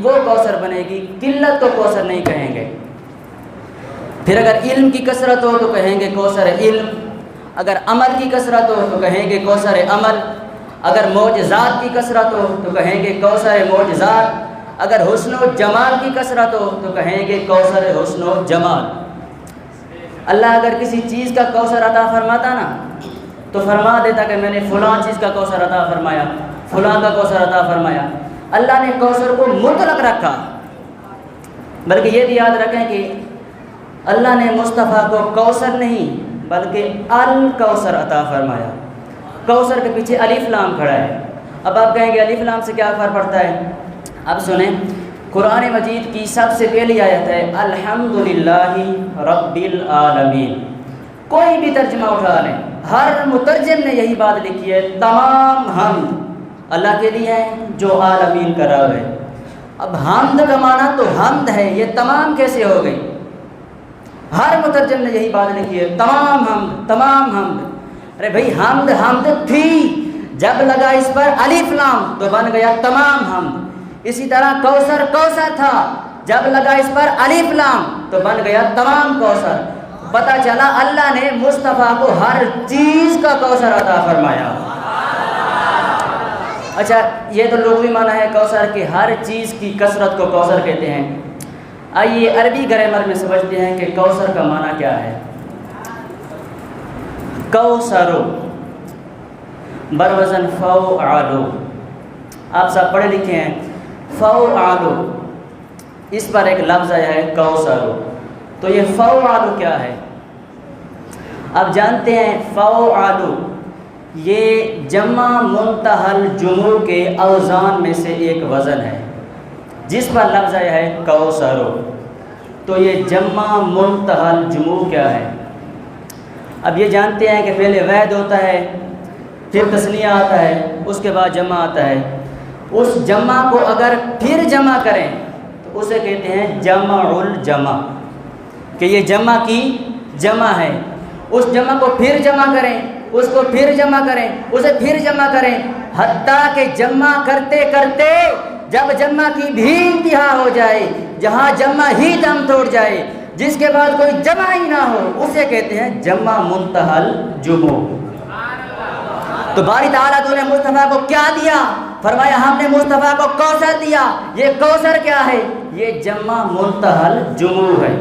وہ کوثر بنے گی، قلت کو کوثر نہیں کہیں گے۔ پھر اگر علم کی کثرت ہو تو کہیں گے کوثر علم، اگر عمل کی کثرت ہو تو کہیں گے کوثر عمل، اگر معجزات کی کثرت ہو تو کہیں گے کوثر معجزات، اگر حسن و جمال کی کثرت ہو تو کہیں گے کوثر حسن و جمال۔ اللہ اگر کسی چیز کا کوثر عطا فرماتا نا تو فرما دیتا کہ میں نے فلاں چیز کا کوثر عطا فرمایا، فلاں کا کوثر عطا فرمایا۔ اللہ نے کوثر کو مطلق رکھا، بلکہ یہ بھی یاد رکھیں کہ اللہ نے مصطفیٰ کو کوثر نہیں بلکہ الکوثر عطا فرمایا۔ کوثر کے پیچھے الف لام کھڑا ہے۔ اب آپ کہیں گے الف لام سے کیا فرق پڑتا ہے؟ اب سنیں، قرآن مجید کی سب سے پہلی آیت ہے الحمدللہ رب العالمین۔ کوئی بھی ترجمہ اٹھا لیں، ہر مترجم نے یہی بات لکھی ہے، تمام حمد اللہ کے لیے ہے جو عالمین کا رب ہے۔ اب حمد کا معنی تو حمد ہے، یہ تمام کیسے ہو گئی؟ ہر مترجم نے یہی بات لکھی ہے، تمام حمد، تمام حمد۔ ارے بھائی حمد حمد تھی، جب لگا اس پر الف لام تو بن گیا تمام حمد۔ اسی طرح کوثر کوثر تھا، جب لگا اس پر الف لام تو بن گیا تمام کوثر۔ پتہ چلا اللہ نے مصطفیٰ کو ہر چیز کا کوثر عطا فرمایا۔ اچھا، یہ تو لغوی معنی ہے کوثر کہ ہر چیز کی کثرت کو کوثر کہتے ہیں۔ آئیے عربی گرامر میں سمجھتے ہیں کہ کوثر کا معنی کیا ہے۔ کوثر بروزن فوعل، آپ سب پڑھے لکھے ہیں، فوعل اس پر ایک لفظ آیا ہے کوثر، تو یہ فوعل کیا ہے؟ آپ جانتے ہیں فوعل یہ جمع منتہی الجموع کے اوزان میں سے ایک وزن ہے جس پر لفظ آیا ہے کوثر۔ تو یہ جمع منتہی الجموع کیا ہے؟ اب یہ جانتے ہیں کہ پہلے وحد ہوتا ہے، پھر تثنیہ آتا ہے، اس کے بعد جمع آتا ہے۔ اس جمع کو اگر پھر جمع کریں تو اسے کہتے ہیں جمع الجمع، کہ یہ جمع کی جمع ہے۔ اس جمع کو پھر جمع کریں، اس کو پھر جمع کریں، اسے پھر جمع کریں، حتیٰ کہ جمع کرتے کرتے جب جمع کی بھی انتہا ہو جائے، جہاں جمع ہی دم توڑ جائے، جس کے بعد کوئی جمع ہی نہ ہو، اسے کہتے ہیں جمع منتہی الجموع۔ تو باری تعالیٰ تو نے مصطفیٰ کو کیا دیا؟ فرمایا ہم نے مصطفیٰ کو کوثر دیا۔ یہ کوثر کیا ہے؟ یہ جمع منتہی الجموع ہے۔